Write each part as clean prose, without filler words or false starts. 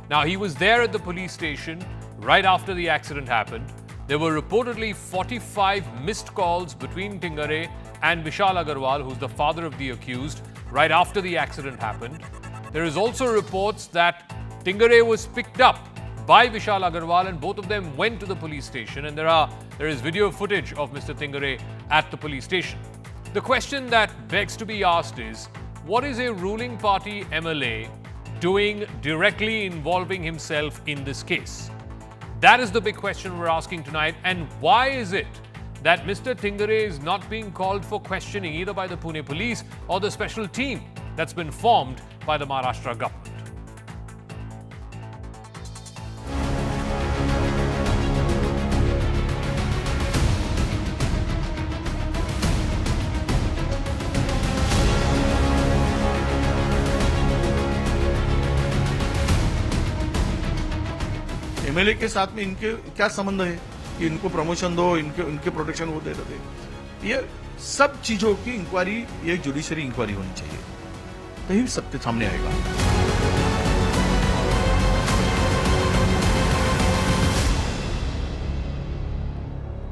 Now, he was there at the police station right after the accident happened. There were reportedly 45 missed calls between Tingre and Vishal Agarwal, who's the father of the accused, right after the accident happened. There is also reports that Tingre was picked up by Vishal Agarwal and both of them went to the police station, and there is video footage of Mr. Tingre at the police station. The question that begs to be asked is, what is a ruling party MLA doing directly involving himself in this case? That is the big question we're asking tonight. And why is it that Mr. Tingre is not being called for questioning either by the Pune Police or the special team that's been formed by the Maharashtra government? MLA के साथ में इनके क्या संबंध है कि इनको promotion दो, इनके प्रोटेक्शन वो दे देते? ये सब चीजों की इंक्वायरी, ये जुडिशरी इंक्वायरी होनी चाहिए, तभी सत्य सामने आएगा।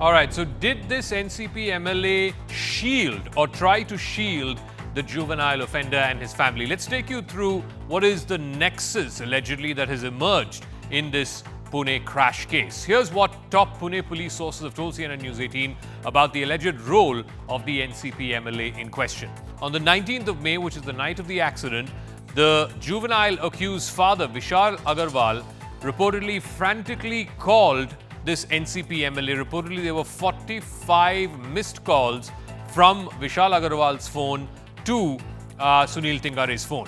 All right, so did this NCP MLA shield or try to shield the juvenile offender and his family? Let's take you through what is the nexus allegedly that has emerged in this Pune crash case. Here's what top Pune police sources have told CNN News 18 about the alleged role of the NCP MLA in question. On the 19th of May, which is the night of the accident, the juvenile accused's father, Vishal Agarwal, reportedly frantically called this NCP MLA. Reportedly, there were 45 missed calls from Vishal Agarwal's phone to Sunil Tingre's phone.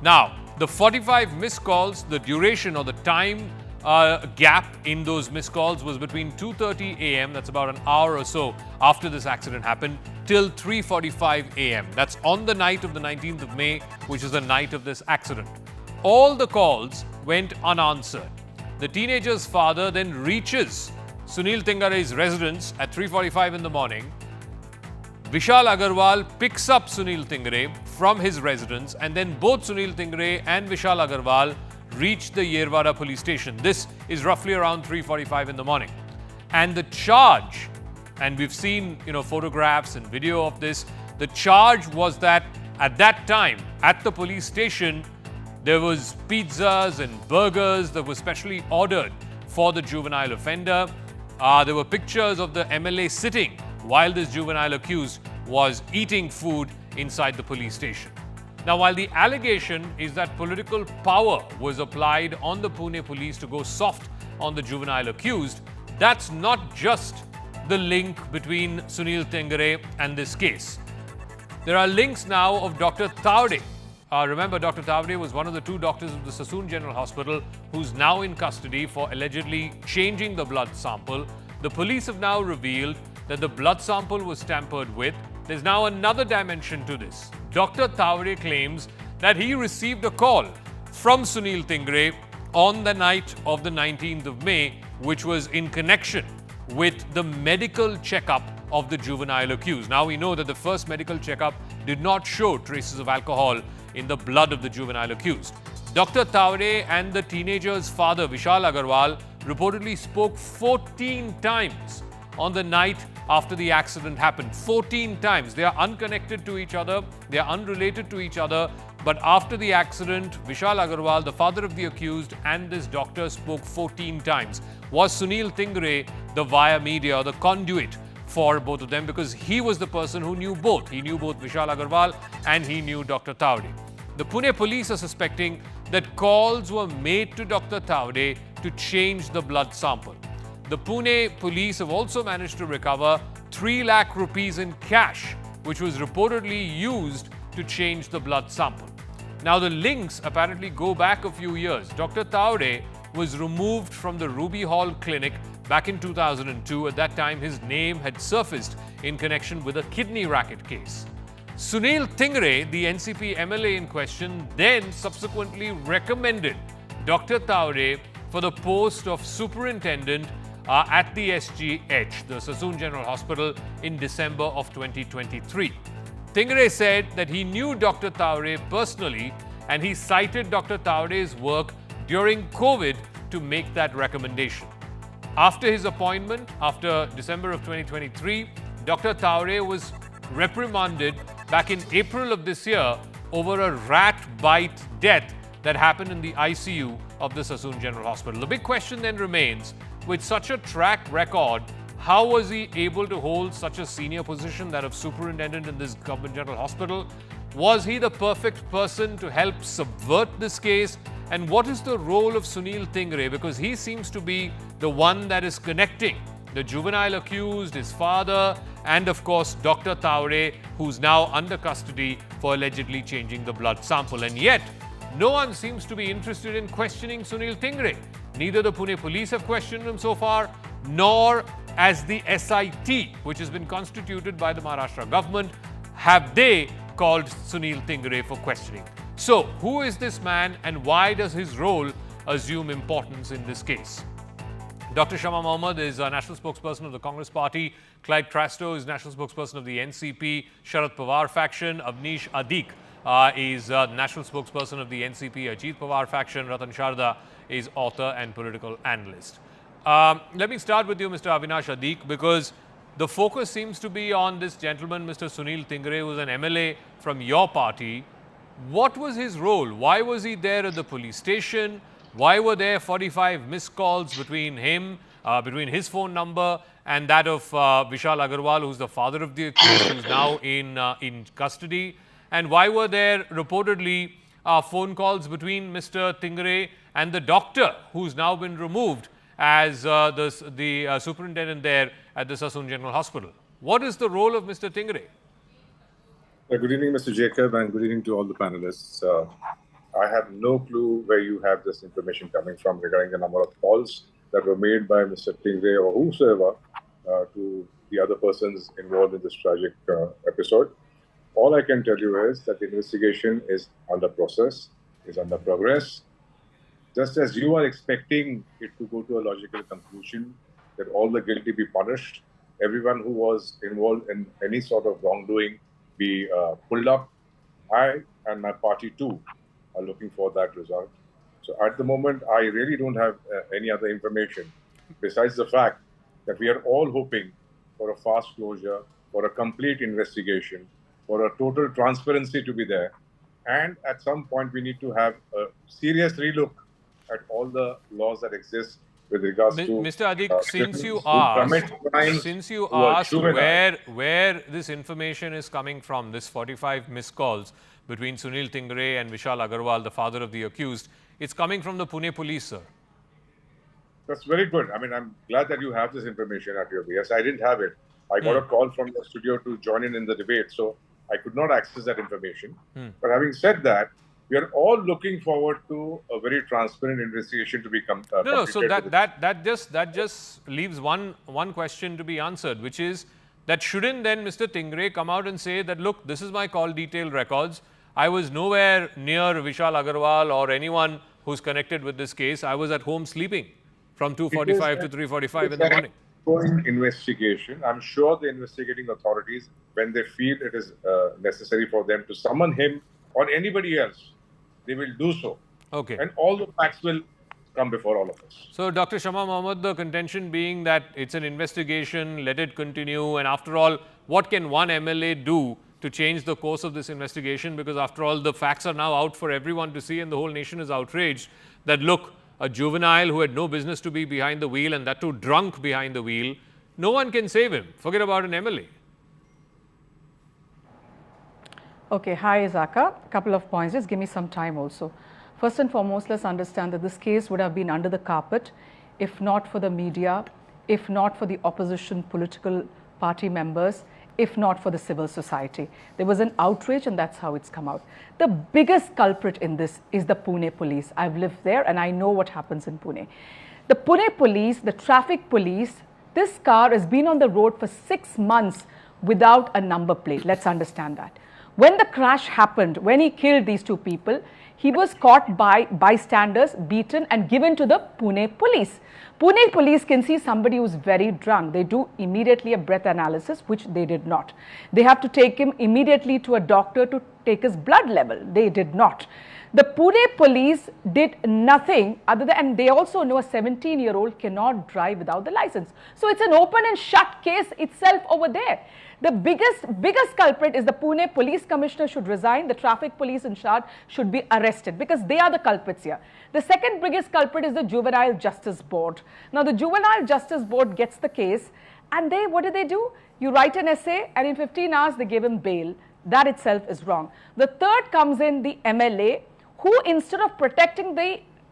Now, the 45 missed calls, the duration or the time gap in those missed calls was between 2:30 a.m., that's about an hour or so after this accident happened, till 3:45 a.m. That's on the night of the 19th of May, which is the night of this accident. All the calls went unanswered. The teenager's father then reaches Sunil Tingre's residence at 3:45 in the morning. Vishal Agarwal picks up Sunil Tingre from his residence, and then both Sunil Tingre and Vishal Agarwal reach the Yerwada police station. This is roughly around 3:45 in the morning. And the charge, and we've seen, photographs and video of this, the charge was that at that time at the police station, there was pizzas and burgers that were specially ordered for the juvenile offender. There were pictures of the MLA sitting while this juvenile accused was eating food inside the police station. Now, while the allegation is that political power was applied on the Pune Police to go soft on the juvenile accused, that's not just the link between Sunil Tingre and this case. There are links now of Dr. Tavde. Remember, Dr. Tavde was one of the two doctors of the Sassoon General Hospital who's now in custody for allegedly changing the blood sample. The police have now revealed that the blood sample was tampered with. There's now another dimension to this. Dr. Tavde claims that he received a call from Sunil Tingre on the night of the 19th of May, which was in connection with the medical checkup of the juvenile accused. Now we know that the first medical checkup did not show traces of alcohol in the blood of the juvenile accused. Dr. Tavde and the teenager's father, Vishal Agarwal, reportedly spoke 14 times on the night after the accident happened. 14 times. They are unconnected to each other. They are unrelated to each other. But after the accident, Vishal Agarwal, the father of the accused, and this doctor spoke 14 times. Was Sunil Tingre the via media or the conduit for both of them? Because he was the person who knew both. He knew both Vishal Agarwal and he knew Dr. Tavde. The Pune Police are suspecting that calls were made to Dr. Tavde to change the blood sample. The Pune Police have also managed to recover 3 lakh rupees in cash, which was reportedly used to change the blood sample. Now, the links apparently go back a few years. Dr. Tavde was removed from the Ruby Hall Clinic back in 2002. At that time, his name had surfaced in connection with a kidney racket case. Sunil Tingre, the NCP MLA in question, then subsequently recommended Dr. Tavde for the post of superintendent at the SGH, the Sassoon General Hospital, in December of 2023. Tingre said that he knew Dr. Tavde personally and he cited Dr. Tavde's work during COVID to make that recommendation. After his appointment, after December of 2023, Dr. Tingre was reprimanded back in April of this year over a rat bite death that happened in the ICU of the Sassoon General Hospital. The big question then remains, with such a track record, how was he able to hold such a senior position, that of superintendent in this government general hospital? Was he the perfect person to help subvert this case? And what is the role of Sunil Tingre? Because he seems to be the one that is connecting the juvenile accused, his father, and of course Dr. Tingre, who's now under custody for allegedly changing the blood sample. And yet, no one seems to be interested in questioning Sunil Tingre. Neither the Pune Police have questioned him so far, nor as the SIT, which has been constituted by the Maharashtra government, have they called Sunil Tingre for questioning. So, who is this man and why does his role assume importance in this case? Dr. Shama Mohammed is a national spokesperson of the Congress Party. Clyde Trasto is national spokesperson of the NCP, Sharad Pawar faction. Avnish Adik is national spokesperson of the NCP, Ajit Pawar faction. Ratan Sharda is author and political analyst. Let me start with you, Mr. Avinash Adik, because the focus seems to be on this gentleman, Mr. Sunil Tingre, who is an MLA from your party. What was his role? Why was he there at the police station? Why were there 45 missed calls between him, between his phone number and that of Vishal Agarwal, who's the father of the accused, who's now in custody? And why were there reportedly phone calls between Mr. Tingre and the doctor, who's now been removed as the superintendent there at the Sassoon General Hospital? What is the role of Mr. Tingre? Good evening, Mr. Jacob, and good evening to all the panelists. I have no clue where you have this information coming from regarding the number of calls that were made by Mr. Tingre or whosoever to the other persons involved in this tragic episode. All I can tell you is that the investigation is under process, is under progress. Just as you are expecting it to go to a logical conclusion, that all the guilty be punished, everyone who was involved in any sort of wrongdoing be pulled up, I and my party too are looking for that result. So at the moment, I really don't have any other information besides the fact that we are all hoping for a fast closure, for a complete investigation, for a total transparency to be there. And at some point, we need to have a serious relook at all the laws that exist with regards to Mr. Adik, since you asked where this information is coming from, this 45 missed calls between Sunil Tingre and Vishal Agarwal, the father of the accused, it's coming from the Pune Police, sir. That's very good. I mean, I'm glad that you have this information at your base. I didn't have it. I got a call from the studio to join in the debate, so I could not access that information. But having said that, we are all looking forward to a very transparent investigation to be completed. No, so that just leaves one question to be answered, which is that shouldn't then Mr. Tingre come out and say that, look, this is my call detail records. I was nowhere near Vishal Agarwal or anyone who's connected with this case. I was at home sleeping from 2:45 to 3:45 in the morning. Ongoing investigation. I'm sure the investigating authorities, when they feel it is necessary for them to summon him or anybody else, they will do so. Okay. And all the facts will come before all of us. So, Dr. Shama Mohammed, the contention being that it's an investigation, let it continue, and after all, what can one MLA do to change the course of this investigation? Because after all, the facts are now out for everyone to see, and the whole nation is outraged that, look, a juvenile who had no business to be behind the wheel, and that too drunk behind the wheel, no one can save him. Forget about an MLA. Okay, hi Zaka. A couple of points, just give me some time also. First and foremost, let's understand that this case would have been under the carpet if not for the media, if not for the opposition political party members, if not for the civil society. There was an outrage and that's how it's come out. The biggest culprit in this is the Pune Police. I've lived there and I know what happens in Pune. The Pune Police, the traffic police, this car has been on the road for 6 months without a number plate. Let's understand that. When the crash happened, when he killed these two people, he was caught by bystanders, beaten and given to the Pune Police. Pune Police can see somebody who's very drunk. They do immediately a breath analysis, which they did not. They have to take him immediately to a doctor to take his blood level. They did not. The Pune Police did nothing other than, and they also know a 17-year-old cannot drive without the license. So it's an open and shut case itself over there. The biggest culprit is the Pune Police Commissioner should resign. The traffic police in charge should be arrested because they are the culprits here. The second biggest culprit is the Juvenile Justice Board. Now the Juvenile Justice Board gets the case and what do? You write an essay and in 15 hours they give him bail. That itself is wrong. The third comes in the MLA who instead of protecting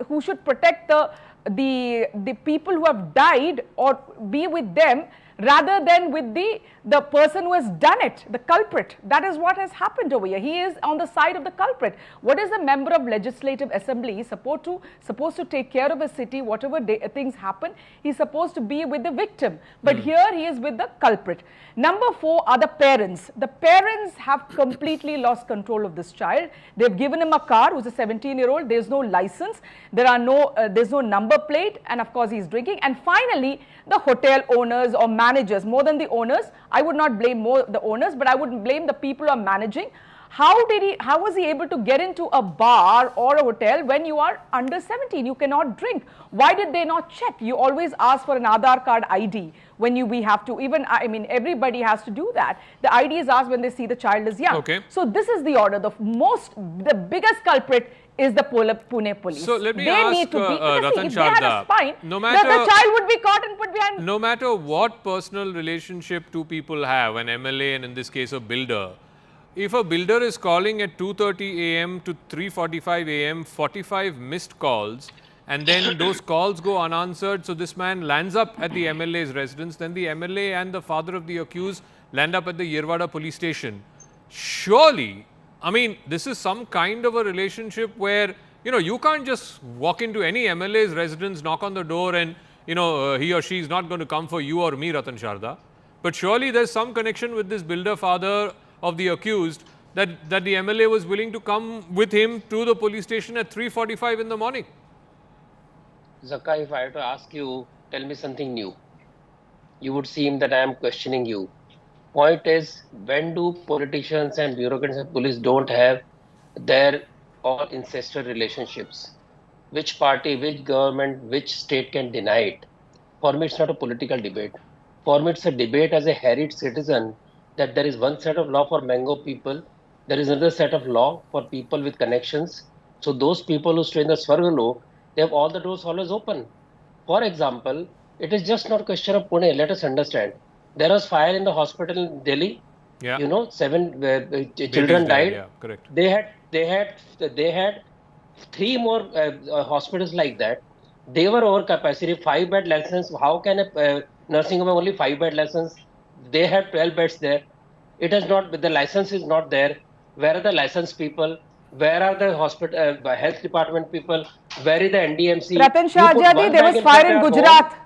who should protect the people who have died or be with them rather than with the person who has done it, the culprit. That is what has happened over here. He is on the side of the culprit. What is a member of Legislative Assembly? He's supposed to take care of a city, whatever things happen, he's supposed to be with the victim. But here he is with the culprit. Number 4 are the parents. The parents have completely lost control of this child. They've given him a car who's a 17-year-old. There's no license. There's no number plate. And of course, he's drinking. And finally, the hotel owners or managers, more than the owners, I would not blame the owners, but I would blame the people who are managing. How was he able to get into a bar or a hotel when you are under 17? You cannot drink. Why did they not check? You always ask for an Aadhaar card ID when we have to, everybody has to do that. The ID is asked when they see the child is young. Okay. So this is the order. The biggest culprit is the Pune Police. So let me they ask need to be, Ratan if they had a Sharda, spine, no matter, the child would be caught and put behind. No matter what personal relationship two people have, an MLA and in this case a builder, if a builder is calling at 2:30 a.m. to 3:45 a.m., 45 missed calls, and then those calls go unanswered, so this man lands up at the MLA's residence, then the MLA and the father of the accused land up at the Yerwada police station. Surely, this is some kind of a relationship where, you can't just walk into any MLA's residence, knock on the door and, he or she is not going to come for you or me, Ratan Sharda. But surely there's some connection with this builder father of the accused that the MLA was willing to come with him to the police station at 3:45 in the morning. Zaka, if I have to ask you, tell me something new. You would seem that I am questioning you. Point is, when do politicians and bureaucrats and police don't have their all ancestral relationships? Which party, which government, which state can deny it? For me, it's not a political debate. For me, it's a debate as a harried citizen that there is one set of law for Mango people, there is another set of law for people with connections. So those people who stay in the Swargalok, they have all the doors always open. For example, it is just not a question of Pune. Let us understand. There was fire in the hospital in Delhi. Yeah. 7 children died. Yeah, correct. They had 3 more hospitals like that. They were over capacity. 5-bed license. How can a nursing home have only 5-bed license? They have 12 beds there. It is not. The license is not there. Where are the licensed people? Where are the hospital, health department people? Where is the NDMC? Ratan Sharda, there was fire in Gujarat.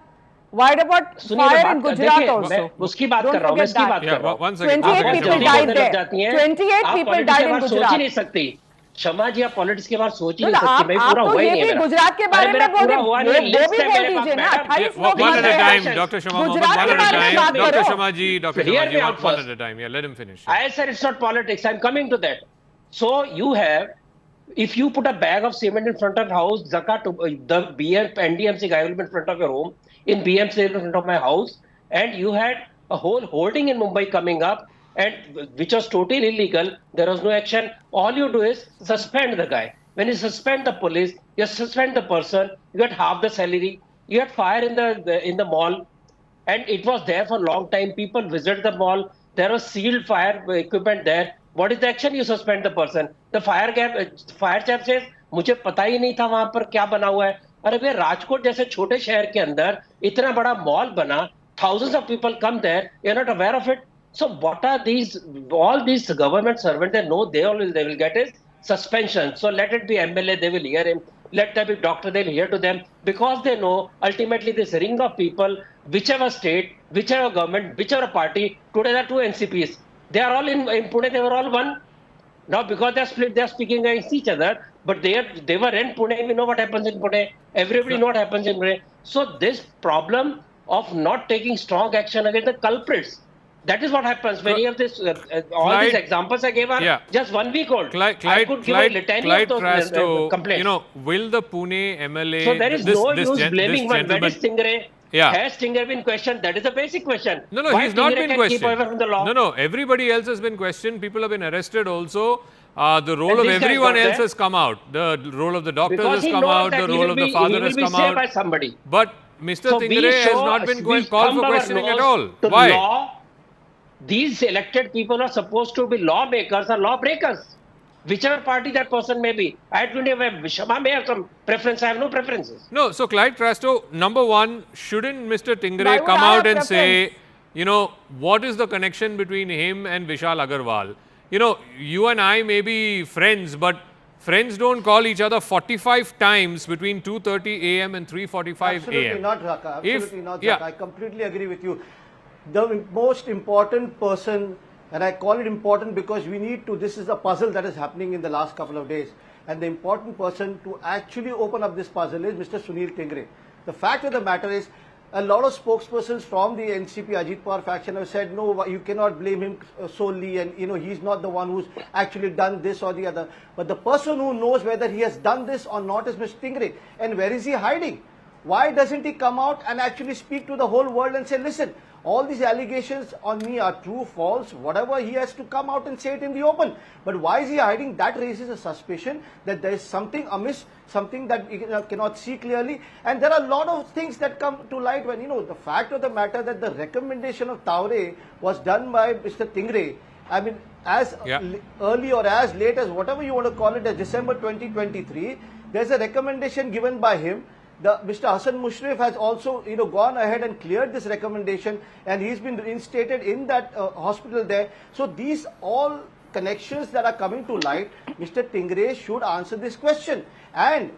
Why about fire in Gujarat also? उसकी बात कर रहा हूँ, मैं इसकी बात कर रहा हूँ. 28 people died there. 28 people died in सोच ही नहीं Gujarat. सकती. क्षमा जी, आप पॉलिटिक्स के बारे में सोच ही No, नहीं सकती. मैं पूरा आप हुआ तो ही ये नहीं भी मेरा. गुजरात के बारे में पूरा हुआ नहीं. वो भी लिस्ट है बोल मेरे दीजिए ना. पास. 28 One लोग at a हैं. time, Dr. Shama Mohammed, Gujarat one के at a बारे में time. बात Dr. करो. Shamaji, Dr. Hear me Shamaji, out one first. at a time. Yeah, let him finish. I said it's not politics. I'm coming to that. So you have, if you put a bag of cement in front of house, Zakat, the NDMC guy will be in front of your home, in BMC in front of my house, and you had a whole hoarding in Mumbai coming up, and which was totally illegal. There was no action. All you do is suspend the guy. When you suspend the police, you suspend the person. You get half the salary. You had fire in the mall, and it was there for a long time. People visited the mall. There was sealed fire equipment there. What is the action? You suspend the person. The fire chief says, मुझे पता ही नहीं था वहां पर क्या बना हुआ है. अरे भैया, राजकोट जैसे छोटे शहर के अंदर इतना बड़ा मॉल बना, thousands of people come there, you're not aware of it. So what are these, all these government servants, they know they will get is suspension. So let it be MLA, they will hear him. Let there be doctor, they'll hear to them, because they know ultimately this ring of people, whichever state, whichever government, whichever party, today there are 2 NCPs. They are all in Pune, they were all one. Now because they're split, they're speaking against each other, but they were in Pune, we know what happens in Pune. Everybody know what happens in Pune. So this problem of not taking strong action against the culprits, That is what happens when you have this. All Clyde- these examples I gave are Yeah. just 1 week old. Clyde, I could give a litany Clyde of those Trasto, complaints. you know, will the Pune MLA... So there is no use blaming one. Where gentleman... is Tingre? Yeah. Has Tingre been questioned? That is a basic question. No, Why he's not Tingre been can questioned. keep away from the law? No, everybody else has been questioned. People have been arrested also. The role And of this guy everyone got else there. has come out. The role of the doctors Because has he come knows out. that The he role will of the be- father he will has be come saved out. by somebody. But Mr. So we Tingre has show- not been we called thumb for our questioning at nose all. to Why? Law. These elected people are supposed to be lawmakers or lawbreakers. Whichever party that person may be. I don't have Shama may have some preference. I have no preferences. No, so Clyde Trasto, number one, shouldn't Mr. Why Tingre would come I out have and say, you know, what is the connection between him and Vishal Agarwal? You know, you and I may be friends, but friends don't call each other 45 times between 2:30 a.m. and 3:45 Absolutely a.m. not, Raka. Absolutely not, yeah. Raka. I completely agree with you. The most important person, and I call it important because we need to, this is a puzzle that is happening in the last couple of days. And the important person to actually open up this puzzle is Mr. Sunil Tingre. The fact of the matter is, a lot of spokespersons from the NCP Ajit Pawar faction have said, no, you cannot blame him solely, and you know he's not the one who's actually done this or the other. But the person who knows whether he has done this or not is Mr. Tingre. And where is he hiding? Why doesn't he come out and actually speak to the whole world and say, listen, all these allegations on me are true, false, whatever, he has to come out and say it in the open. But why is he hiding? That raises a suspicion that there is something amiss, something that you cannot see clearly. And there are a lot of things that come to light when, you know, the fact of the matter that the recommendation of Tingre was done by Mr. Tingre, I mean, as early or as late as whatever you want to call it, as December 2023, there's a recommendation given by him. Mr. Hassan Mushrif has also, you know, gone ahead and cleared this recommendation, and he's been reinstated in that hospital there. So these all connections that are coming to light, Mr. Tingre should answer this question. And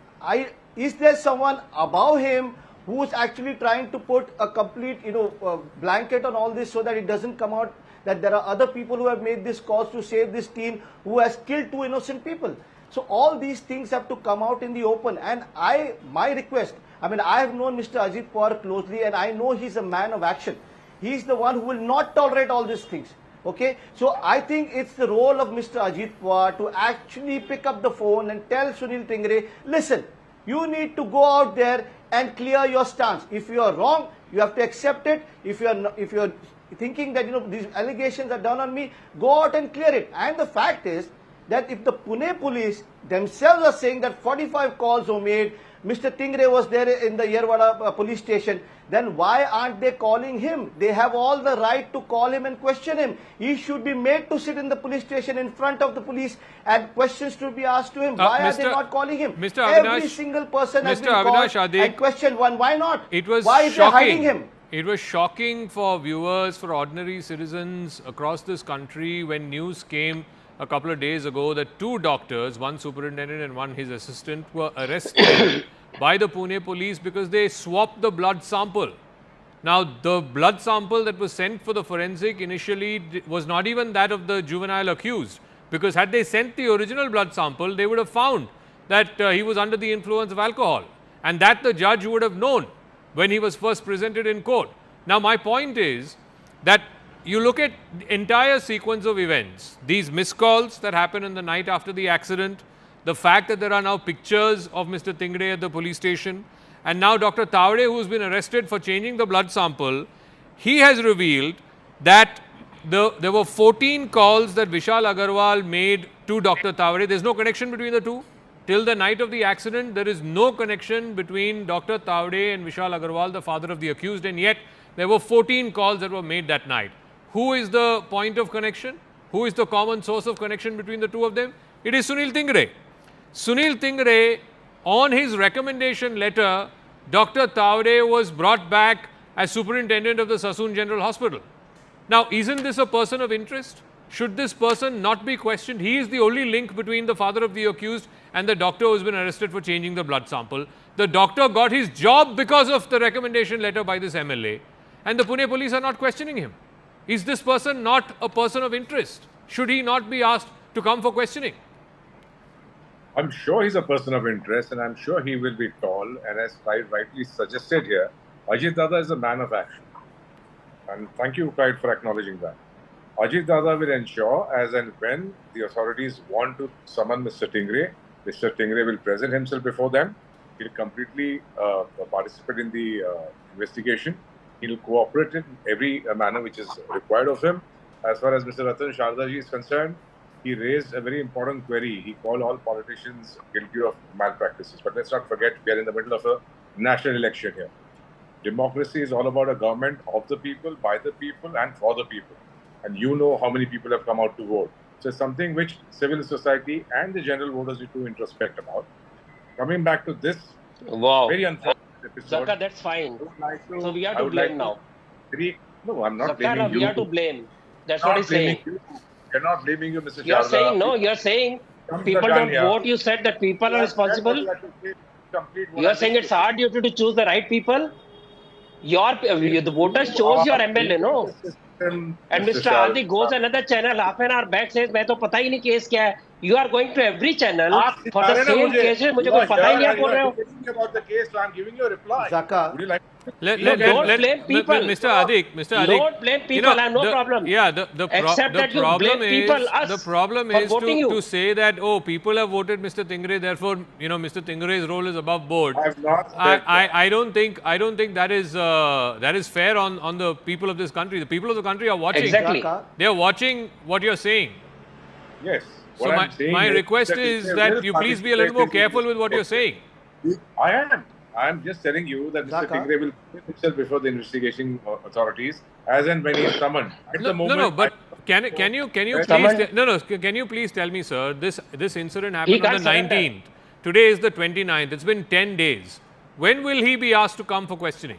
is there someone above him who's actually trying to put a complete, you know, blanket on all this so that it doesn't come out that there are other people who have made this calls to save this teen who has killed 2 innocent people? So all these things have to come out in the open. And my request, I mean, I have known Mr. Ajit Pawar closely, and I know he's a man of action. He's the one who will not tolerate all these things. Okay, so I think it's the role of Mr. Ajit Pawar to actually pick up the phone and tell Sunil Tingre, listen, you need to go out there and clear your stance. If you are wrong, you have to accept it. If you're thinking that, you know, these allegations are done on me, go out and clear it. And the fact is that if the Pune Police themselves are saying that 45 calls were made, Mr. Tingre was there in the Yerwada police station, then why aren't they calling him? They have all the right to call him and question him. He should be made to sit in the police station in front of the police and questions to be asked to him. Why are they not calling him? Mr. Every Avinash, single person has Mr. been Avinash called Adik, and questioned. Why not? It was why is they shocking. hiding him? It was shocking for viewers, for ordinary citizens across this country when news came a couple of days ago that 2 doctors, one superintendent and one his assistant, were arrested by the Pune Police because they swapped the blood sample. Now, the blood sample that was sent for the forensic initially was not even that of the juvenile accused, because had they sent the original blood sample, they would have found that he was under the influence of alcohol, and that the judge would have known when he was first presented in court. Now, my point is that you look at the entire sequence of events, these missed calls that happened in the night after the accident, the fact that there are now pictures of Mr. Tingre at the police station, and now Dr. Tingre, who's been arrested for changing the blood sample, he has revealed that there were 14 calls that Vishal Agarwal made to Dr. Tingre. There's no connection between the two. Till the night of the accident, there is no connection between Dr. Tingre and Vishal Agarwal, the father of the accused, and yet there were 14 calls that were made that night. Who is the point of connection? Who is the common source of connection between the two of them? It is Sunil Tingre. Sunil Tingre, on his recommendation letter, Dr. Tingre was brought back as superintendent of the Sassoon General Hospital. Now, isn't this a person of interest? Should this person not be questioned? He is the only link between the father of the accused and the doctor who has been arrested for changing the blood sample. The doctor got his job because of the recommendation letter by this MLA, and the Pune Police are not questioning him. Is this person not a person of interest? Should he not be asked to come for questioning? I'm sure he's a person of interest, and I'm sure he will be called. And as Clyde rightly suggested here, Ajit Dada is a man of action. And thank you, Clyde, for acknowledging that. Ajit Dada will ensure, as and when the authorities want to summon Mr. Tingre will present himself before them. He'll completely participate in the investigation. He'll cooperate in every manner which is required of him. As far as Mr. Ratan Shardaji is concerned, he raised a very important query. He called all politicians guilty of malpractices. But let's not forget, we are in the middle of a national election here. Democracy is all about a government of the people, by the people, and for the people. And you know how many people have come out to vote. So it's something which civil society and the general voters need to introspect about. Coming back to this very unfortunate episode. Zaka, that's fine. Like So we are to blame now. No, I'm not Zaka, blaming you. we are to blame. That's I'm what not he's saying. blaming you. We're not blaming you, Mr. You're Sharda. saying, no, you're saying people don't vote. You said that people are responsible. You're saying it's our duty to choose the right people. The voters chose your MLA, no? And Mr. Adi goes another channel, half an hour back, says, मैं तो पता ही नहीं case क्या है. You are going to every channel for the same cases. मुझे कोई पता ही नहीं आप बोल रहे हो. About the case, so I'm giving you a reply. Zaka. Would you like? Don't blame people. Mr. Adik, Don't blame people. I have no problem. Yeah, the problem is to say that, oh, people have voted Mr. Tingre, therefore, Mr. Tingre's role is above board. I have not said I don't think that is fair on the people of this country. The people of the country are watching. Exactly. They are watching what you're saying. Yes. So my request is that you please be a little more careful with what you're saying. I am just telling you that Mr. Tingre will put himself before the investigation authorities as and when he is summoned. At the moment, but can you please can you please tell me, sir, this incident happened on the 19th. Today is the 29th. It's been 10 days. When will he be asked to come for questioning?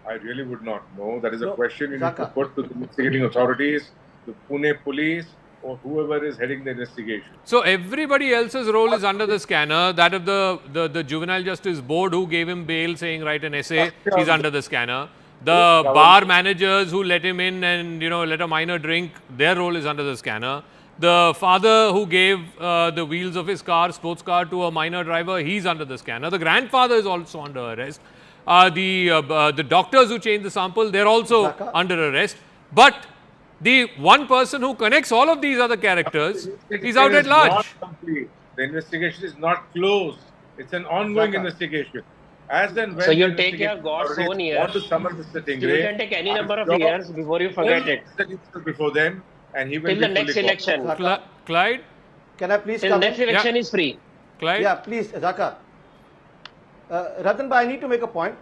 I really would not know. That is a question you need to Zaka. put to the investigating authorities, the Pune Police, or whoever is heading the investigation. So everybody else's role is under the scanner. That of the Juvenile Justice Board who gave him bail saying write an essay, he's under the scanner. The bar managers who let him in and let a minor drink, their role is under the scanner. The father who gave the wheels of his car, sports car, to a minor driver, he's under the scanner. The grandfather is also under arrest. The doctors who changed the sample, they're also under arrest. But the one person who connects all of these other characters is out at large. The investigation is not closed. It's an ongoing investigation. As and when So you'll take your God's own years. Want to summon Mr. Tingre, You can take any number of years before you forget it. Before then, and he will Till the next election. Clyde? Can I please Till come next in? election is free. Clyde? Yeah, please, Zaka. Ratan bhai, I need to make a point.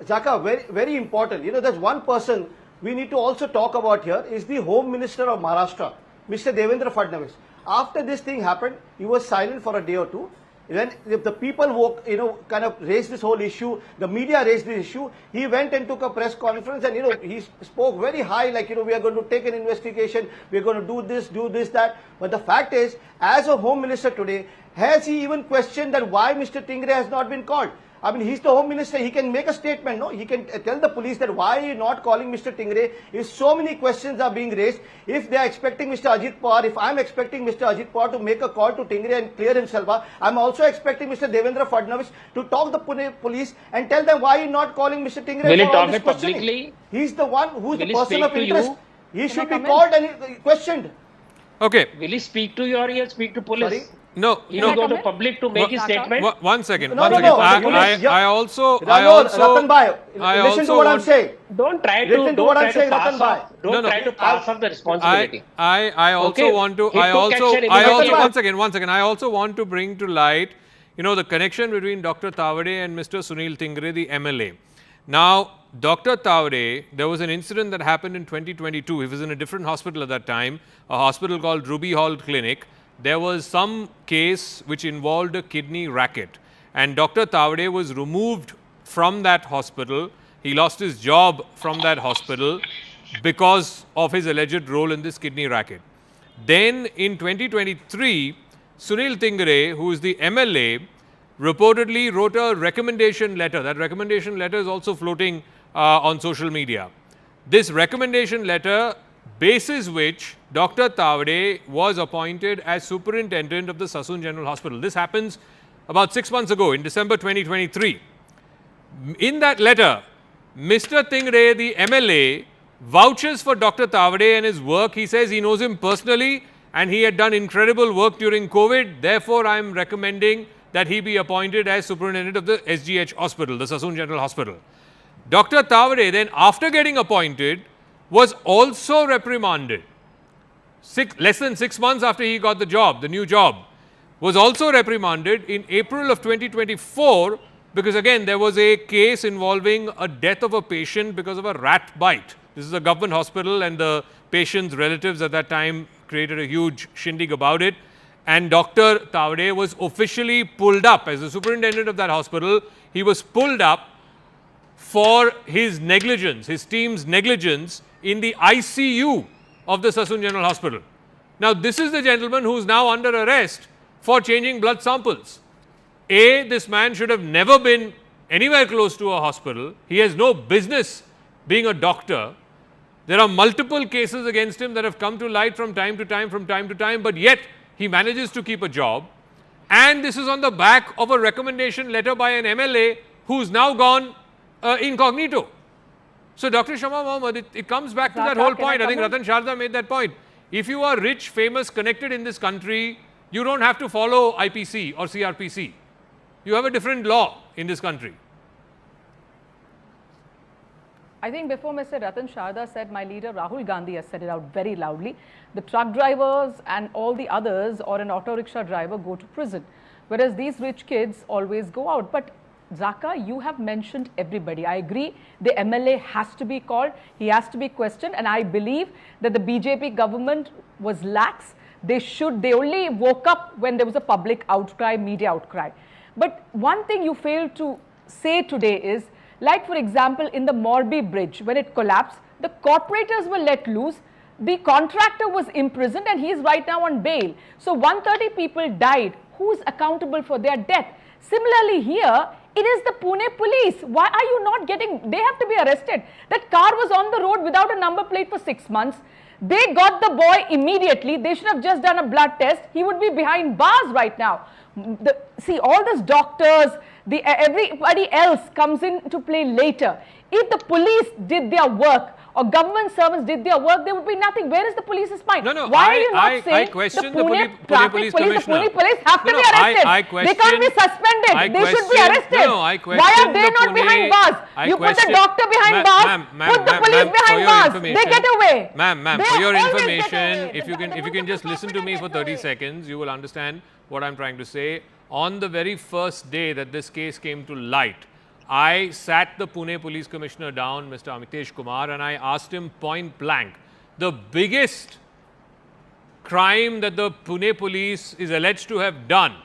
Zaka, very, very important. There's one person we need to also talk about here is the Home Minister of Maharashtra, Mr. Devendra Fadnavis. After this thing happened, he was silent for a day or two. When the people kind of raised this whole issue, the media raised this issue, he went and took a press conference and, he spoke very high, like, we are going to take an investigation, we are going to do this, that. But the fact is, as a Home Minister today, has he even questioned that why Mr. Tingre has not been called? I mean, he's the Home Minister. He can make a statement, no? He can tell the police that why are you not calling Mr. Tingre if so many questions are being raised. If they are expecting Mr. Ajit Pawar, if I'm expecting Mr. Ajit Pawar to make a call to Tingre and clear himself, I'm also expecting Mr. Devendra Fadnavis to talk to the Pune Police and tell them why you're not calling Mr. Tingre Will he for all talk this it questioning. publicly? He's the one who's Will the he person speak of to interest. you? He should be come in? called and questioned. Okay. Will he speak to you or he'll speak to police? Sorry? No. He will I go come to in? public to make his statement. One second. No, one no, second. no. I also Ratan bhai, listen to what I'm want- saying. Don't try to Listen to what I'm saying, pass Ratan bhai. off. Don't No. try to pass off the responsibility. I also Okay. want to He took action immediately. one second. I also want to bring to light, the connection between Dr. Tavade and Mr. Sunil Tingre, the MLA. Now, Dr. Tavade, there was an incident that happened in 2022. He was in a different hospital at that time, a hospital called Ruby Hall Clinic. There was some case which involved a kidney racket, and Dr. Tavade was removed from that hospital. He lost his job from that hospital because of his alleged role in this kidney racket. Then in 2023, Sunil Tingre, who is the MLA, reportedly wrote a recommendation letter. That recommendation letter is also floating on social media. This recommendation letter, basis which Dr. Tavade was appointed as superintendent of the Sassoon General Hospital. This happens about 6 months ago in December 2023. In that letter, Mr. Tingre, the MLA, vouches for Dr. Tavade and his work. He says he knows him personally and he had done incredible work during COVID. Therefore, I am recommending that he be appointed as superintendent of the SGH hospital, the Sassoon General Hospital. Dr. Tavade then, after getting appointed, was also reprimanded. Less than 6 months after he got the job, the new job, was also reprimanded in April of 2024 because again there was a case involving a death of a patient because of a rat bite. This is a government hospital and the patient's relatives at that time created a huge shindig about it. And Dr. Tavade was officially pulled up as the superintendent of that hospital. He was pulled up for his negligence, his team's negligence in the ICU of the Sassoon General Hospital. Now, this is the gentleman who is now under arrest for changing blood samples. This man should have never been anywhere close to a hospital. He has no business being a doctor. There are multiple cases against him that have come to light from time to time, but yet he manages to keep a job. And this is on the back of a recommendation letter by an MLA who's now gone incognito. So, Dr. Shama Mohammed, it comes back to that whole point. I think Ratan Sharda made that point. If you are rich, famous, connected in this country, you don't have to follow IPC or CRPC. You have a different law in this country. I think before Mr. Ratan Sharda said, my leader Rahul Gandhi has said it out very loudly. The truck drivers and all the others or an auto rickshaw driver go to prison, whereas these rich kids always go out. But Zaka, you have mentioned everybody. I agree, the MLA has to be called, he has to be questioned, and I believe that the BJP government was lax. They only woke up when there was a public outcry, media outcry. But one thing you failed to say today is, like for example, in the Morbi bridge, when it collapsed, the corporators were let loose, the contractor was imprisoned and he is right now on bail. So 130 people died. Who is accountable for their death? Similarly here, it is the Pune Police. Why are you not getting, they have to be arrested. That car was on the road without a number plate for 6 months. They got the boy immediately. They should have just done a blood test. He would be behind bars right now. See, all these doctors, everybody else comes into play later. If the police did their work or government servants did their work, there would be nothing. Where is the police's mind? No, why are you not saying I question the Pune Police Commissioner. The Pune Police have to be arrested. They can't be suspended. They should be arrested. Why are they not behind bars? You put the doctor behind bars, put the police behind bars. They get away. Ma'am, for your information, if you can just listen to me for 30 seconds, you will understand what I'm trying to say. On the very first day that this case came to light, I sat the Pune Police Commissioner down, Mr. Amitesh Kumar, and I asked him point blank, the biggest crime that the Pune Police is alleged to have done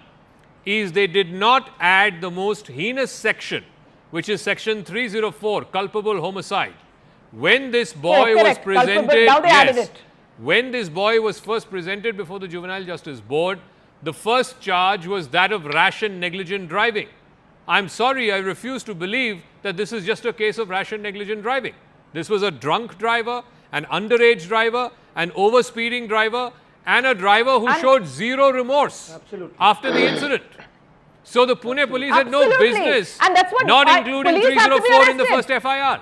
is they did not add the most heinous section, which is section 304, culpable homicide. When this boy was presented, when this boy was first presented before the Juvenile Justice Board, the first charge was that of rash and negligent driving. I'm sorry, I refuse to believe that this is just a case of rash and negligent driving. This was a drunk driver, an underage driver, an overspeeding driver, and a driver who showed zero remorse after the incident. So the Pune Police had no business not including 304 in the first FIR.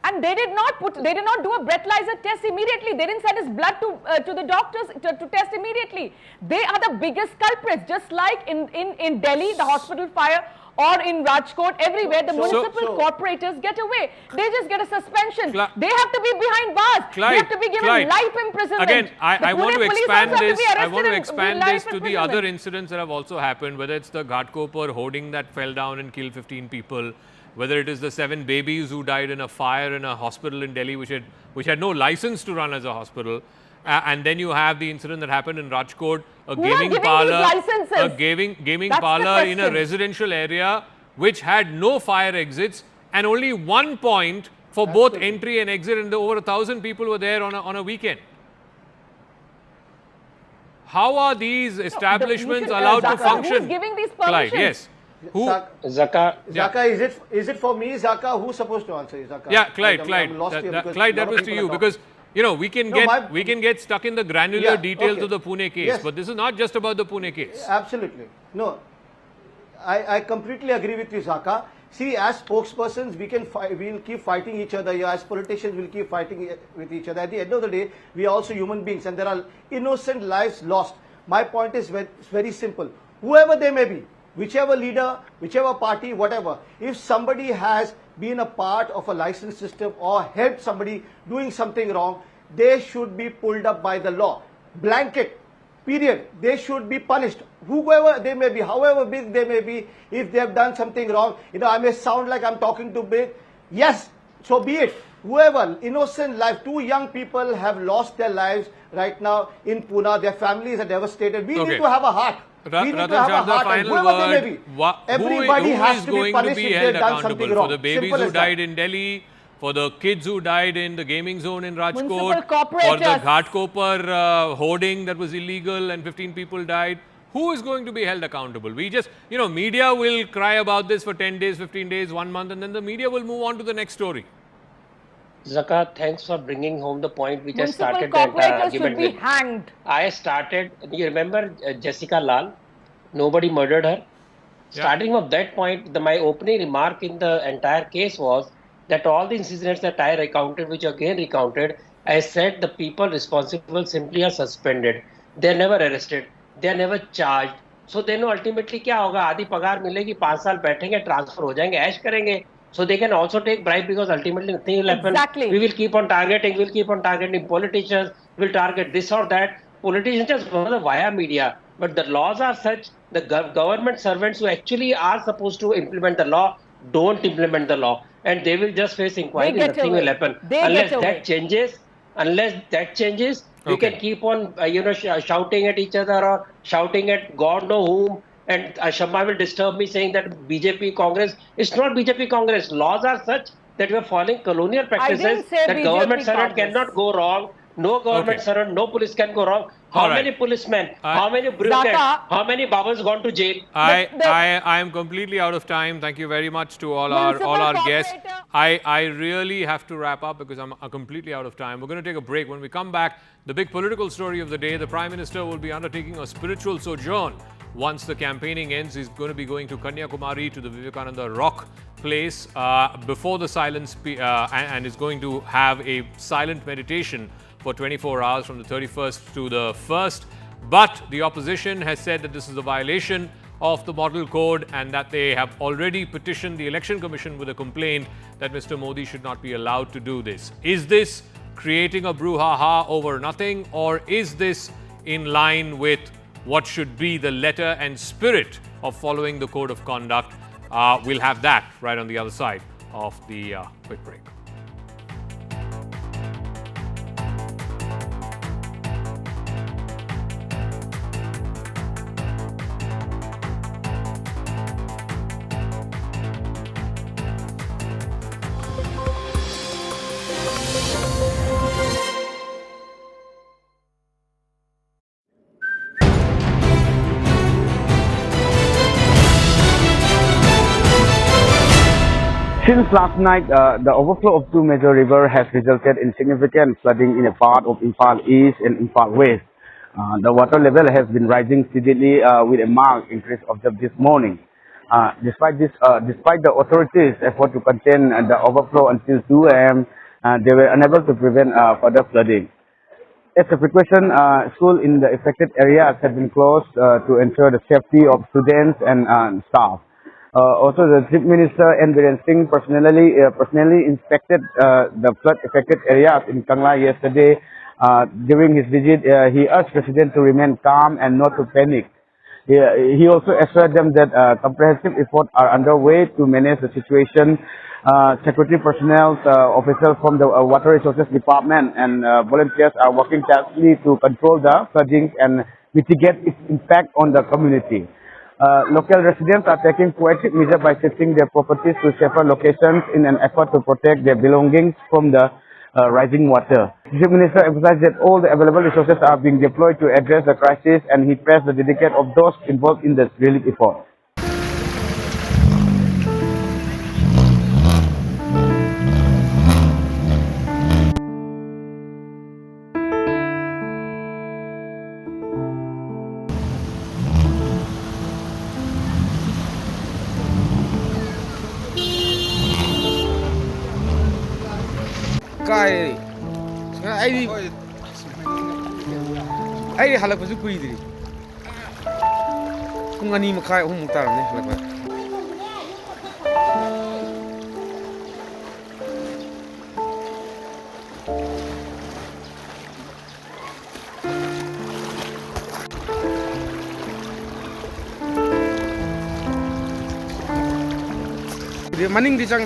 And they did not do a breathalyzer test immediately. They didn't send his blood to the doctors to test immediately. They are the biggest culprits. Just like in Delhi, the hospital fire, or in Rajkot, everywhere, the municipal corporators get away. They just get a suspension. They have to be behind bars. They have to be given life imprisonment. Again, I want to expand this. I want to expand this to the other incidents that have also happened, whether it's the Ghatkopar hoarding that fell down and killed 15 people, whether it is the 7 babies who died in a fire in a hospital in Delhi which had no license to run as a hospital, and then you have the incident that happened in Rajkot, a gaming parlor in a residential area which had no fire exits and only one point for both entry and exit, and over 1,000 people were there on a weekend. How are these establishments allowed to function? Who's giving these permissions? Clyde, yes. Who? Zaka, is it for me, Zaka? Who's supposed to answer? Zaka? Yeah, Clyde, Clyde, that was to you because, you know, we can get stuck in the granular details of the Pune case, but this is not just about the Pune case. Absolutely. No, I completely agree with you, Zaka. See, as spokespersons, we'll keep fighting each other. As politicians, we'll keep fighting with each other. At the end of the day, we are also human beings, and there are innocent lives lost. My point is very simple. Whoever they may be, whichever leader, whichever party, whatever, if somebody has been a part of a license system or helped somebody doing something wrong, they should be pulled up by the law. Blanket. Period. They should be punished. Whoever they may be, however big they may be, if they have done something wrong. I may sound like I'm talking too big. Yes, so be it. Whoever, innocent life, 2 young people have lost their lives right now in Pune. Their families are devastated. We need to have a heart. We need to have a heart. And whoever they may be, everybody has to be punished if they've done something wrong. For the babies who died in Delhi, for the kids who died in the gaming zone in Rajkot, for the Ghatkopar hoarding that was illegal and 15 people died. Who is going to be held accountable? We just, media will cry about this for 10 days, 15 days, 1 month, and then the media will move on to the next story. Zaka, thanks for bringing home the point which I started the entire argument with. Hanged. I started, you remember Jessica Lal? Nobody murdered her. Yeah. Starting from that point, my opening remark in the entire case was that all the incidents that I recounted, which again recounted, I said the people responsible simply are suspended. They are never arrested. They are never charged. So then ultimately क्या होगा? आधी पगार मिलेगी, 5 साल बैठेंगे, transfer हो जाएंगे, ऐश करेंगे. So they can also take bribe because ultimately nothing will happen. Exactly. We will keep on targeting politicians, we'll target this or that. Politicians just follow via media. But the laws are such, the government servants who actually are supposed to implement the law don't implement the law, and they will just face inquiry. Nothing will happen unless that changes. We can keep on shouting at each other or shouting at God know whom, and Shamma will disturb me saying that BJP Congress. It's not BJP Congress. Laws are such that we are following colonial practices that BJP government servant cannot go wrong. No government servant, no police can go wrong. How many policemen, how many bureaucrats, how many babas gone to jail? I am completely out of time. Thank you very much to all our guests. I really have to wrap up because I'm completely out of time. We're going to take a break. When we come back, the big political story of the day, the Prime Minister will be undertaking a spiritual sojourn. Once the campaigning ends, he's going to be going to Kanyakumari to the Vivekananda rock place before the silence and is going to have a silent meditation for 24 hours from the 31st to the 1st. But the opposition has said that this is a violation of the model code and that they have already petitioned the Election Commission with a complaint that Mr. Modi should not be allowed to do this. Is this creating a brouhaha over nothing, or is this in line with what should be the letter and spirit of following the code of conduct? We'll have that right on the other side of the quick break. Since last night, the overflow of 2 major rivers has resulted in significant flooding in a part of Imphal East and Imphal West. The water level has been rising steadily with a marked increase observed this morning. Despite the authorities' effort to contain the overflow until 2 a.m., they were unable to prevent further flooding. As a precaution, schools in the affected areas have been closed to ensure the safety of students and staff. Also, the Chief Minister N. Biren Singh personally inspected the flood-affected areas in Kangla yesterday. During his visit, he urged residents to remain calm and not to panic. He also assured them that comprehensive efforts are underway to manage the situation. Security personnel, officials from the Water Resources Department and volunteers are working tirelessly to control the flooding and mitigate its impact on the community. Local residents are taking proactive measures by shifting their properties to safer locations in an effort to protect their belongings from the rising water. The Chief Minister emphasized that all the available resources are being deployed to address the crisis, and he praised the dedication of those involved in the relief effort. ꯀꯥꯏ ꯑꯩ ꯍꯜꯂꯛꯄꯁꯨ ꯀꯨꯏꯗ꯭ꯔꯤ ꯄꯨꯡ 2 ꯃꯈꯥꯏ 3 ꯃꯨꯛ ꯇꯥꯔꯝꯅꯤ ꯍꯜꯂꯛꯄ ꯃꯅꯤꯡꯗꯤ ꯆꯪ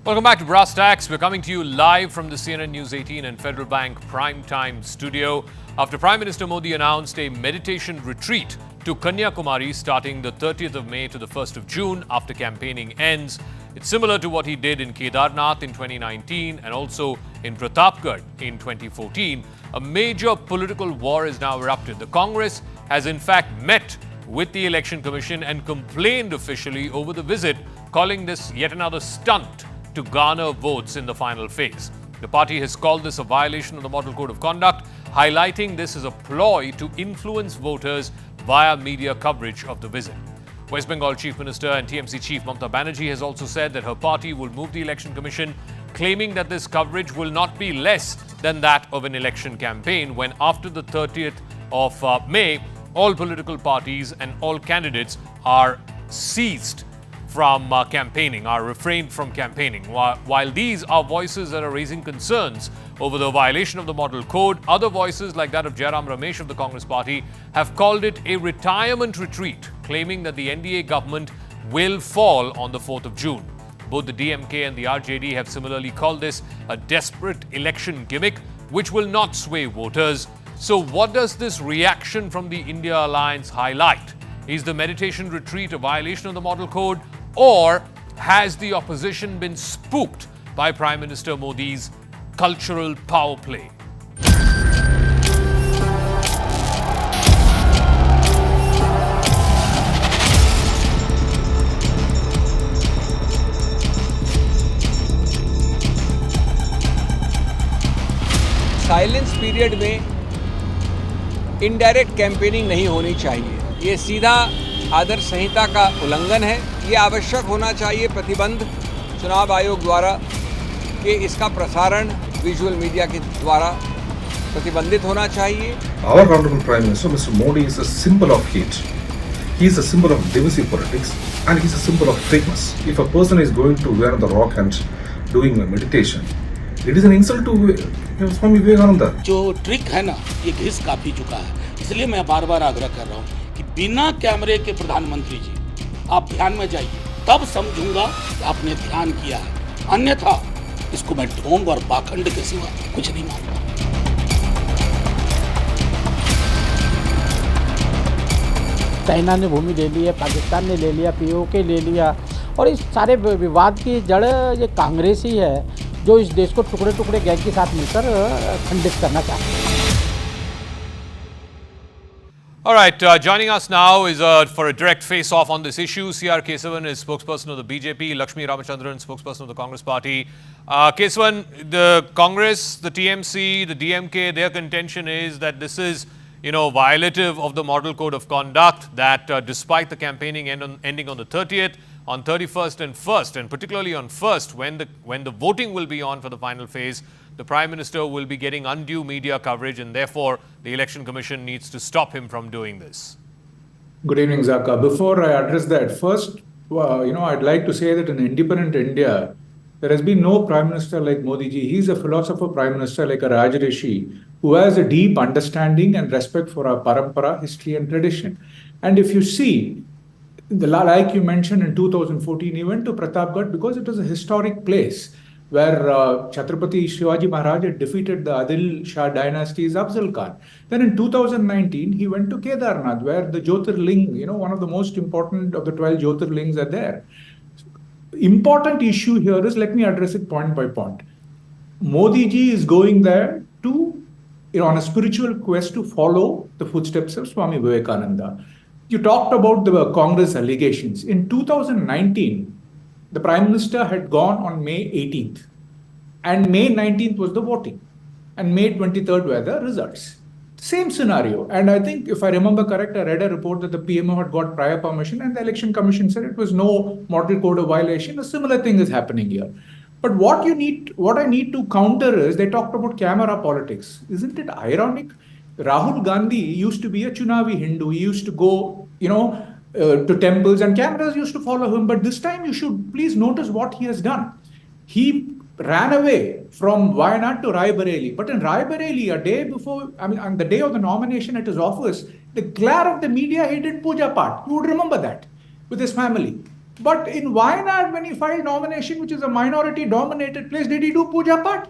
Welcome back to Brass Tacks. We're coming to you live from the CNN News 18 and Federal Bank Primetime studio after Prime Minister Modi announced a meditation retreat to Kanyakumari starting the 30th of May to the 1st of June after campaigning ends. It's similar to what he did in Kedarnath in 2019 and also in Pratapgarh in 2014. A major political war is now erupted. The Congress has in fact met with the Election Commission and complained officially over the visit, calling this yet another stunt to garner votes in the final phase. The party has called this a violation of the Model Code of Conduct, highlighting this as a ploy to influence voters via media coverage of the visit. West Bengal Chief Minister and TMC Chief Mamata Banerjee has also said that her party will move the Election Commission, claiming that this coverage will not be less than that of an election campaign when after the 30th of May, all political parties and all candidates are seized from campaigning, are refrained from campaigning. While these are voices that are raising concerns over the violation of the Model Code, other voices like that of Jairam Ramesh of the Congress Party have called it a retirement retreat, claiming that the NDA government will fall on the 4th of June. Both the DMK and the RJD have similarly called this a desperate election gimmick which will not sway voters. So what does this reaction from the India Alliance highlight? Is the meditation retreat a violation of the Model Code? Or has the opposition been spooked by Prime Minister Modi's cultural power play? Silence period में indirect campaigning नहीं होनी चाहिए। ये सीधा आदर्श संहिता का उल्लंघन है। ये आवश्यक होना चाहिए प्रतिबंध चुनाव आयोग द्वारा कि इसका प्रसारण विजुअल मीडिया के द्वारा प्रतिबंधित होना चाहिए। Our Honorable Prime Minister, Mr. Modi, is a symbol of hate. He is a symbol of divisive politics and he is a symbol of fakeness. If a person is going to wear the rock and doing a meditation, it is an insult to Swami Vivekananda. जो trick है ना, ये घिस काफी चुका है। इसलिए मैं बार बार आग्रह कर रहा हूँ कि बिना कैमरे के प्रधानमंत्री जी आप ध्यान में जाइए, तब समझूंगा कि आपने ध्यान किया है। अन्यथा इसको मैं ढोंग और पाखंड के सिवा कुछ नहीं मानता। चाइना ने भूमि ले ली है, पाकिस्तान ने ले लिया, पीओके ले लिया और इस सारे विवाद की जड़ ये कांग्रेस ही है जो इस देश को टुकड़े टुकड़े गैंग के साथ मिलकर खंडित करना चाहते हैं। All right, joining us now is for a direct face-off on this issue. C.R. Kesavan is spokesperson of the BJP, Lakshmi Ramachandran, spokesperson of the Congress Party. Kesavan, the Congress, the TMC, the DMK, their contention is that this is, violative of the Model Code of Conduct, that despite the campaigning ending on the 30th, on 31st and 1st, and particularly on 1st, when the voting will be on for the final phase, the Prime Minister will be getting undue media coverage and therefore the Election Commission needs to stop him from doing this. Good evening, Zaka. Before I address that, first, I'd like to say that in independent India, there has been no Prime Minister like Modi ji. He's a philosopher Prime Minister like a Rajrishi who has a deep understanding and respect for our parampara, history and tradition. And if you see, like you mentioned in 2014, he went to Pratapgarh because it was a historic place. where Chhatrapati Shivaji Maharaj had defeated the Adil Shah dynasty's Afzal Khan. Then in 2019, he went to Kedarnath, where the Jyotirling, one of the most important of the 12 Jyotirlings are there. Important issue here is, let me address it point by point. Modi ji is going there to, on a spiritual quest to follow the footsteps of Swami Vivekananda. You talked about the Congress allegations. In 2019, the Prime Minister had gone on May 18th, and May 19th was the voting, and May 23rd were the results. Same scenario. And I think, if I remember correct, I read a report that the PMO had got prior permission, and the Election Commission said it was no model code of violation. A similar thing is happening here. But what I need to counter is, they talked about camera politics. Isn't it ironic? Rahul Gandhi used to be a Chunavi Hindu. He used to go, to temples, and cameras used to follow him. But this time, you should please notice what he has done. He ran away from Wayanad to Raebareli. But in Raebareli, a day before, on the day of the nomination at his office, the glare of the media, he did puja part. You would remember that, with his family. But in Wayanad, when he filed nomination, which is a minority-dominated place, did he do puja part?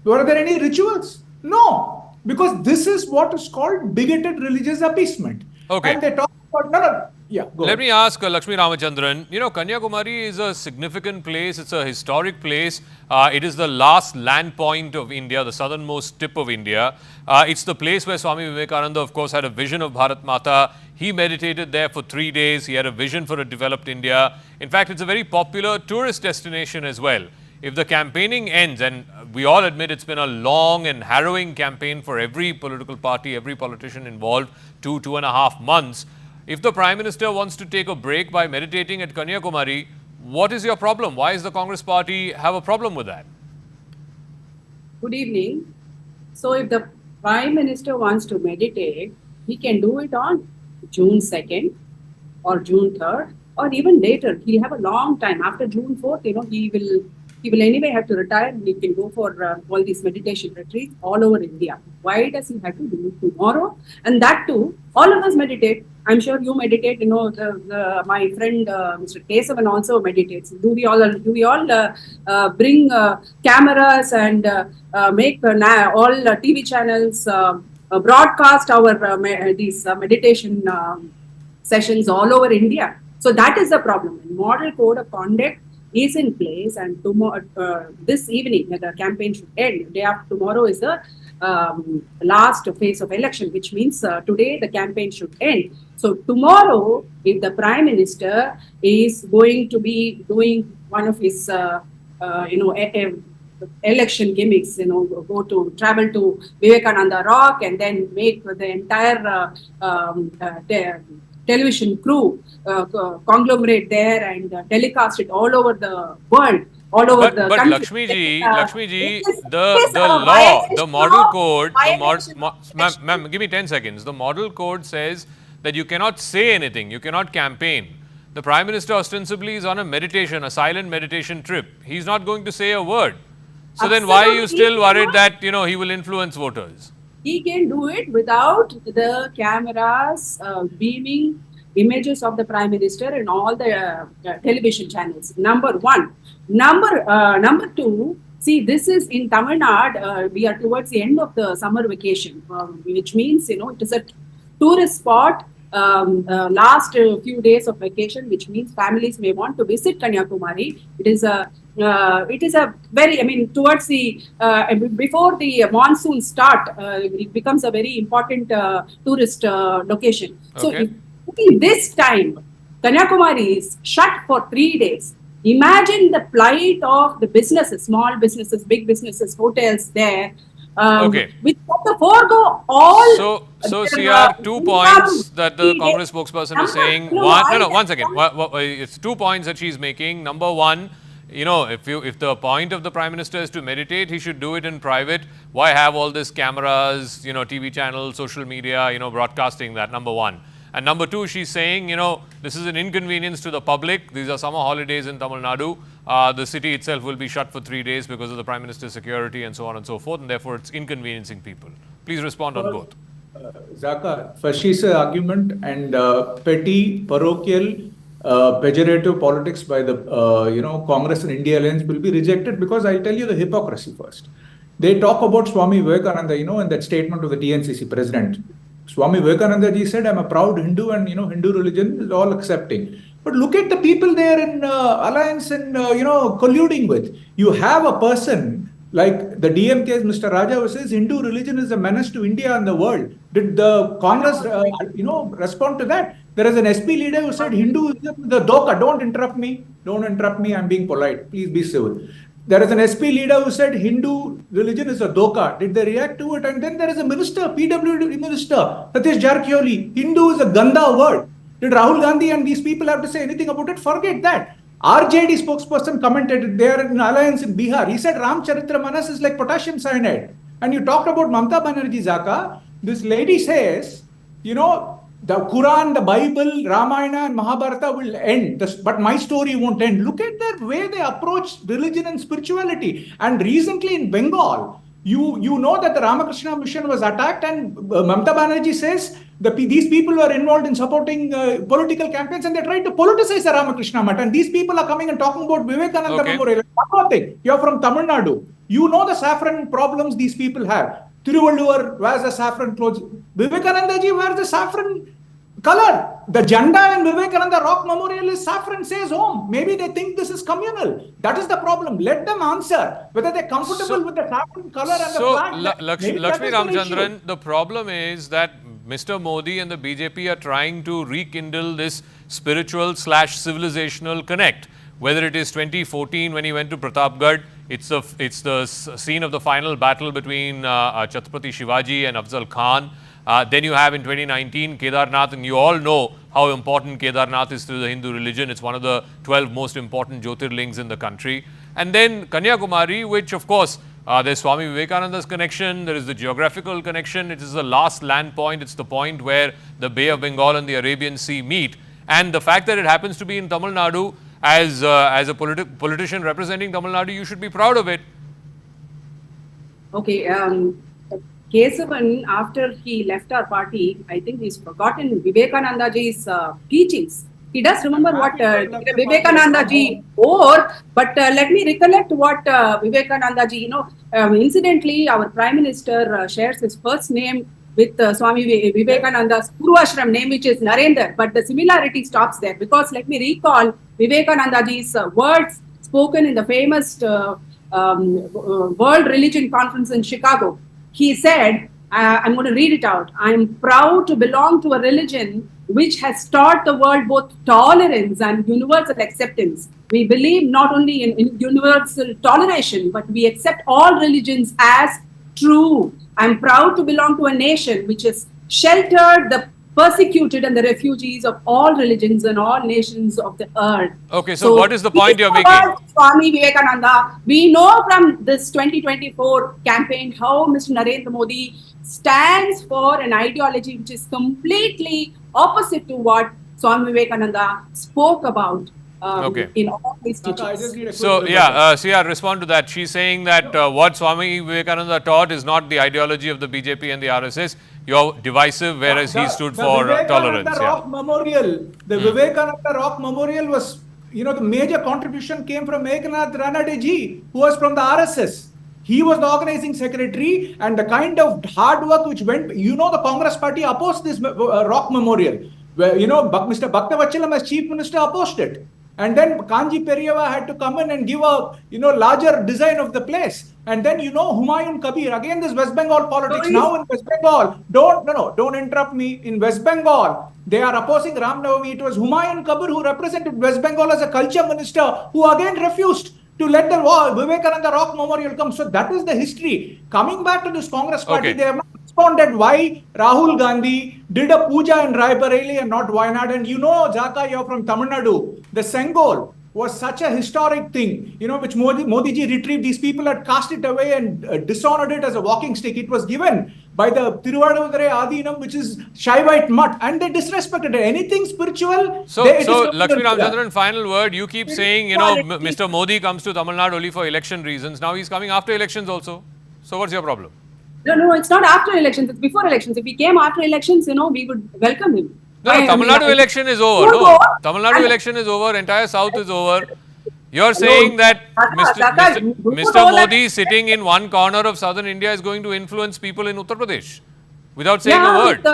Were there any rituals? No, because this is what is called bigoted religious appeasement. Okay. And they talk about, Let me ask Lakshmi Ramachandran, Kanyakumari is a significant place. It's a historic place. It is the last land point of India, the southernmost tip of India. It's the place where Swami Vivekananda, of course, had a vision of Bharat Mata. He meditated there for 3 days. He had a vision for a developed India. In fact, it's a very popular tourist destination as well. If the campaigning ends, and we all admit it's been a long and harrowing campaign for every political party, every politician involved, 2.5 months. If the Prime Minister wants to take a break by meditating at Kanyakumari, what is your problem? Why does the Congress Party have a problem with that? Good evening. So if the Prime Minister wants to meditate, he can do it on June 2nd or June 3rd or even later. He'll have a long time. After June 4th, he will anyway have to retire, and he can go for all these meditation retreats all over India. Why does he have to do it tomorrow? And that too, all of us meditate. I'm sure you meditate. My friend Mr. Kesavan also meditates. Do we all bring cameras and make all TV channels broadcast our these meditation sessions all over India? So that is the problem. Model code of conduct is in place, and tomorrow, this evening, the campaign should end. Day after tomorrow is the last phase of election, which means today the campaign should end. So tomorrow, if the Prime Minister is going to be doing one of his, election gimmicks, travel to Vivekananda Rock and then make the entire television crew conglomerate there and telecast it all over the world, all over the country. But Lakshmi ji, the law, the model code, ma'am, give me 10 seconds. The model code says that you cannot say anything, you cannot campaign. The Prime Minister ostensibly is on a meditation, a silent meditation trip. He's not going to say a word. So then why are you still worried that, he will influence voters? He can do it without the cameras beaming images of the Prime Minister and all the television channels. Number one. Number two, see, this is in Tamil Nadu. We are towards the end of the summer vacation, which means, it is a tourist spot. Last few days of vacation, which means families may want to visit Kanyakumari. It is a very, towards the, before the monsoon start, it becomes a very important tourist location. So Okay. if this time, Kanyakumari is shut for 3 days. Imagine the plight of the businesses, small businesses, big businesses, hotels there. Okay. With the forego all. So CR, 2 points that the Congress spokesperson is saying. One second. It's 2 points that she's making. Number one, if the point of the Prime Minister is to meditate, he should do it in private. Why have all this cameras, TV channels, social media, broadcasting that? Number one. And number two, she's saying, this is an inconvenience to the public. These are summer holidays in Tamil Nadu. The city itself will be shut for 3 days because of the Prime Minister's security and so on and so forth. And therefore, it's inconveniencing people. Please respond on both. Zaka, fascist argument and petty, parochial pejorative politics by the Congress and India Alliance will be rejected, because I'll tell you the hypocrisy first. They talk about Swami Vivekananda, in that statement of the TNCC president. Swami Vivekananda ji said, I'm a proud Hindu, and Hindu religion is all accepting. But look at the people there in alliance and colluding with. You have a person like the DMK's Mr. Raja, who says Hindu religion is a menace to India and the world. Did the Congress respond to that? There is an SP leader who said Hinduism, the doka. Don't interrupt me. Don't interrupt me. I'm being polite. Please be civil. There is an SP leader who said Hindu religion is a doka. Did they react to it? And then there is a minister, PWD minister, Satish Jarkioli. Hindu is a ganda word. Did Rahul Gandhi and these people have to say anything about it? Forget that. RJD spokesperson commented, they are in alliance in Bihar. He said Ramcharitra Manas is like potassium cyanide. And you talked about Mamata Banerjee, Zaka. This lady says, the Quran, the Bible, Ramayana and Mahabharata will end, but my story won't end. Look at the way they approach religion and spirituality. And recently in Bengal, you know that the Ramakrishna mission was attacked, and Mamata Banerjee says these people were involved in supporting political campaigns, and they tried to politicize the Ramakrishna Math. And these people are coming and talking about Vivekananda Memorial. One more thing, you're from Tamil Nadu. You know the saffron problems these people have. Thiruvalluvar wears the saffron clothes. Vivekananda ji wears the saffron color. The Janda in Vivekananda Rock Memorial is saffron, says home. Maybe they think this is communal. That is the problem. Let them answer whether they're comfortable with the saffron color and the flag. Lakshmi Ramchandran, the problem is that Mr. Modi and the BJP are trying to rekindle this spiritual/civilizational connect. Whether it is 2014 when he went to Pratapgarh, it's the scene of the final battle between Chhatrapati Shivaji and Afzal Khan. Then you have in 2019 Kedarnath, and you all know how important Kedarnath is to the Hindu religion. It's one of the 12 most important Jyotirlings in the country. And then Kanyakumari, which of course there's Swami Vivekananda's connection, there is the geographical connection, it is the last land point, it's the point where the Bay of Bengal and the Arabian Sea meet. And the fact that it happens to be in Tamil Nadu, as a politician representing Tamil Nadu, you should be proud of it. Okay, Kesavan, after he left our party, I think he's forgotten Vivekananda ji's teachings. He does remember what Vivekananda ji wore, but let me recollect what Vivekananda ji, incidentally, our Prime Minister shares his first name with Swami Vivekananda's Purvashram name, which is Narendra, but the similarity stops there, because let me recall Vivekananda ji's words spoken in the famous World Religion Conference in Chicago. He said, I'm going to read it out. I'm proud to belong to a religion which has taught the world both tolerance and universal acceptance. We believe not only in universal toleration, but we accept all religions as true. I'm proud to belong to a nation which has sheltered the persecuted and the refugees of all religions and all nations of the earth. Okay, so what is the point you're making? Swami Vivekananda, we know from this 2024 campaign how Mr. Narendra Modi stands for an ideology which is completely opposite to what Swami Vivekananda spoke about in all his teachings. So, Sia, respond to that. She's saying that what Swami Vivekananda taught is not the ideology of the BJP and the RSS. You're divisive, whereas he stood for tolerance. The Vivekananda Rock Memorial was, the major contribution came from Eknath Ranade ji, who was from the RSS. He was the organizing secretary, and the kind of hard work which went, the Congress party opposed this rock memorial. Where, Mr. Bhaktavachalam as chief minister opposed it. And then Kanji Periyava had to come in and give a, larger design of the place. And then, Humayun Kabir, again this West Bengal politics. Now in West Bengal, don't interrupt me. In West Bengal, they are opposing Ram Navami. It was Humayun Kabir who represented West Bengal as a culture minister, who again refused to let the Vivekananda Rock Memorial come. So that is the history. Coming back to this Congress party, they have not responded why Rahul Gandhi did a puja in Raebareli and not Wayanad. And Jaka, you're from Tamil Nadu. The Sengol was such a historic thing, which Modi ji retrieved. These people had cast it away and dishonored it as a walking stick. It was given by the Tiruvadavadare Adinam, which is Shaivite mutt, and they disrespected it. Anything spiritual. So Lakshmi Ramchandran, final word. You keep saying, Mr. Modi comes to Tamil Nadu only for election reasons. Now he's coming after elections also. So what's your problem? No, it's not after elections. It's before elections. If he came after elections, we would welcome him. No, Tamil Nadu election is over. No, Tamil Nadu election is over. Entire South is over. You're saying that Mr. Modi sitting in one corner of southern India is going to influence people in Uttar Pradesh without saying a word.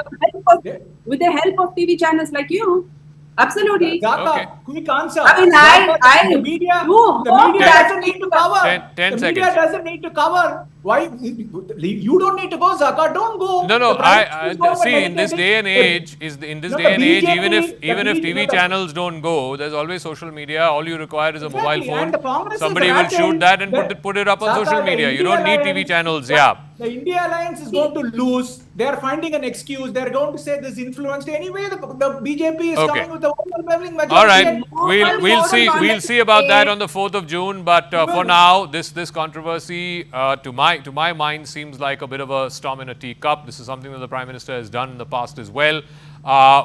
With the help of TV channels like you. Absolutely. Okay. Quick answer. I mean, the media doesn't need to cover. 10 the seconds. media doesn't need to cover. Why? You don't need to go, Zaka. Don't go. No. I see. In this day and age, even if TV channels don't go, there's always social media. All you require is a mobile phone. Somebody will shoot that and put it up on social media. You don't need TV channels. Yeah. The India Alliance is going to lose. They are finding an excuse. They are going to say this influenced. Anyway, the BJP is coming with the overwhelming majority. All right, we'll see about that on the 4th of June. But for now, this controversy, to my mind, seems like a bit of a storm in a teacup. This is something that the Prime Minister has done in the past as well.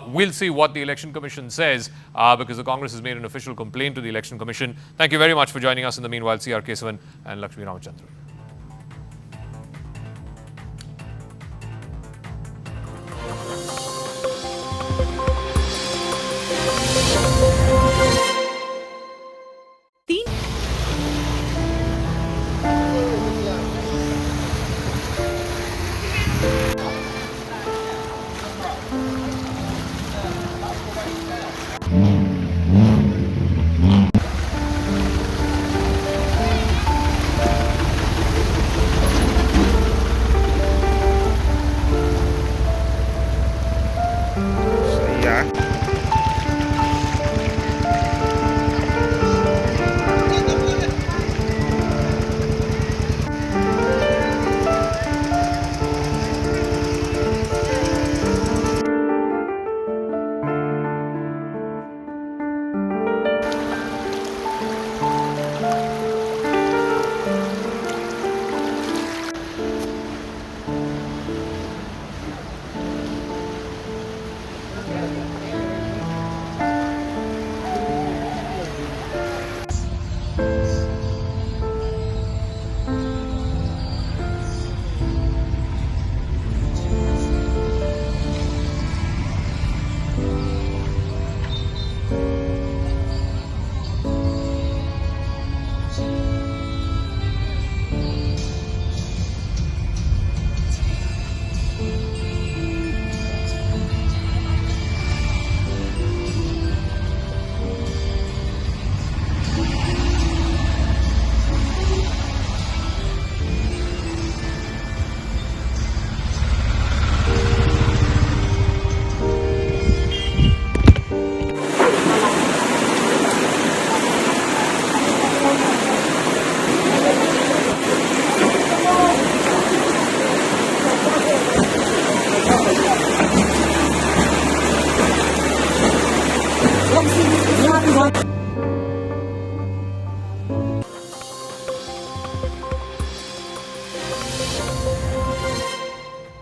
We'll see what the Election Commission says because the Congress has made an official complaint to the Election Commission. Thank you very much for joining us. In the meanwhile, C.R. Kesavan and Lakshmi Ramachandran.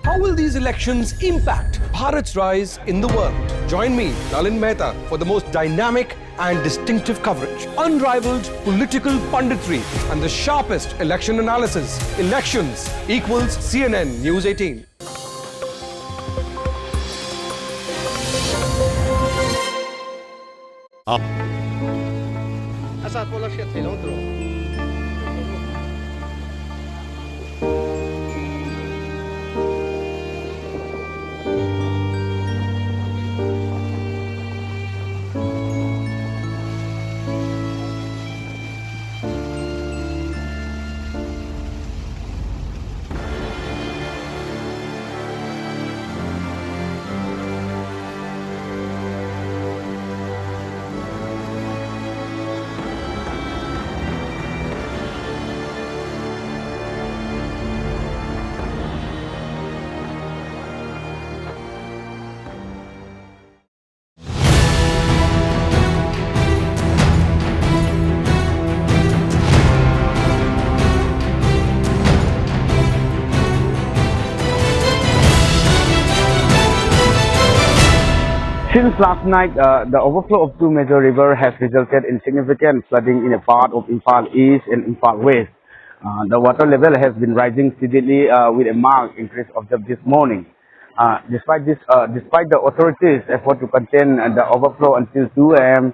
How will these elections impact Bharat's rise in the world? Join me, Nalin Mehta, for the most dynamic and distinctive coverage, unrivaled political punditry, and the sharpest election analysis. Elections equals CNN News 18. Since last night, the overflow of two major rivers has resulted in significant flooding in a part of Imphal East and Imphal West. The water level has been rising steadily with a marked increase observed this morning. Despite the authorities' effort to contain the overflow until 2 a.m.,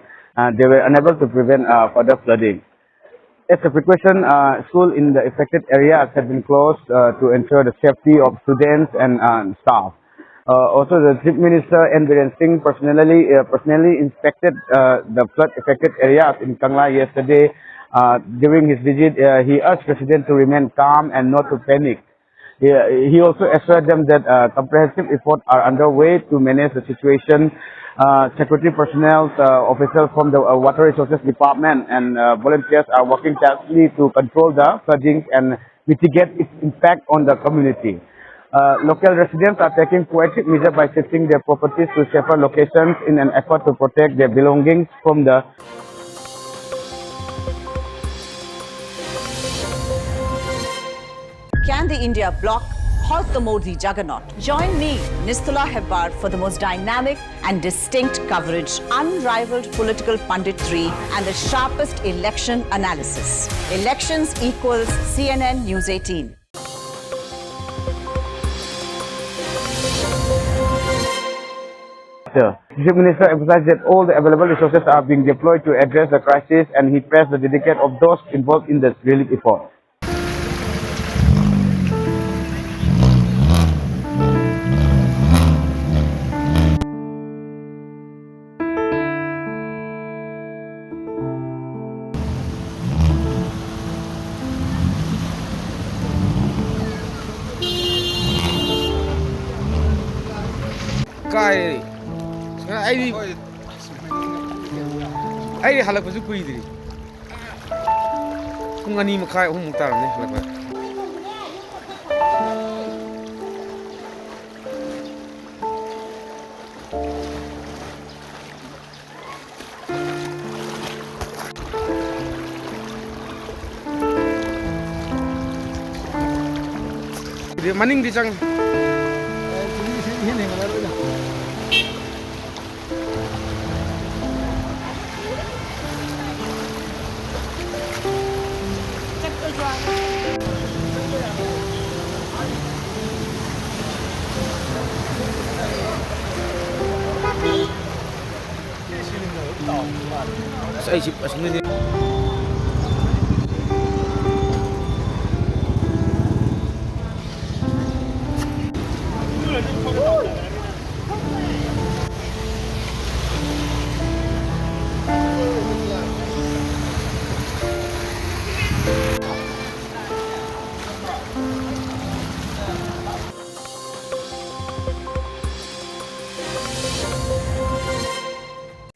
they were unable to prevent further flooding. As a precaution, schools in the affected areas have been closed to ensure the safety of students and staff. Also, the Chief Minister N. Biren Singh personally inspected the flood-affected areas in Kangla yesterday. During his visit, he urged residents to remain calm and not to panic. He also assured them that comprehensive efforts are underway to manage the situation. Security personnel, officials from the Water Resources Department and volunteers are working tirelessly to control the flooding and mitigate its impact on the community. Local residents are taking proactive measures by shifting their properties to safer locations in an effort to protect their belongings from the Can the India bloc halt the Modi juggernaut? Join me, Nistula Hebbar, for the most dynamic and distinct coverage, unrivaled political punditry, and the sharpest election analysis. Elections equals CNN News 18. The Chief Minister emphasized that all the available resources are being deployed to address the crisis, and he praised the dedication of those involved in the relief effort. Kai ai halak bazu kui diri pung ani makai mutar ne halak dia maning di chang Saya sih pas ini.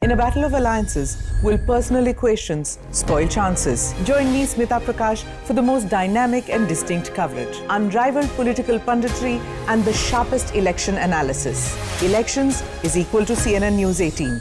In a battle of alliances, will personal equations spoil chances? Join me, Smita Prakash, for the most dynamic and distinct coverage, unrivaled political punditry, and the sharpest election analysis. Elections is equal to CNN News 18.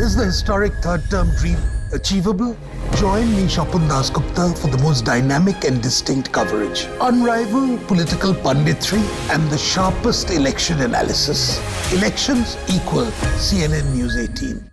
Is the historic third-term dream achievable? Join me, Shapun Das Gupta, for the most dynamic and distinct coverage, unrivaled political punditry, and the sharpest election analysis. Elections equal CNN News 18.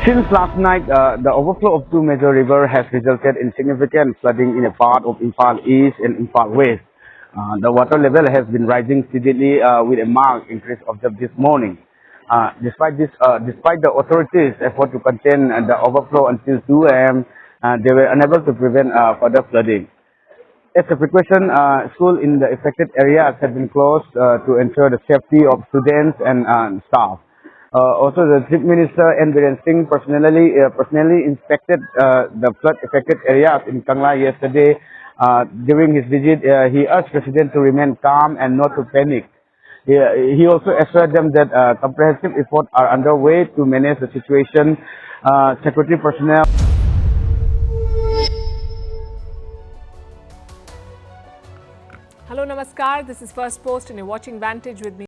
Since last night, the overflow of two major rivers has resulted in significant flooding in a part of Imphal East and Imphal West. The water level has been rising steadily with a marked increase observed this morning. Despite the authorities' effort to contain the overflow until 2 a.m., they were unable to prevent further flooding. As a precaution, schools in the affected areas have been closed to ensure the safety of students and staff. Also, the Chief Minister N18L personally inspected the flood-affected areas in Kangla yesterday. During his visit, he urged President to remain calm and not to panic. He also assured them that comprehensive efforts are underway to manage the situation. Security personnel. Hello, Namaskar. This is First Post and you're watching Vantage with me.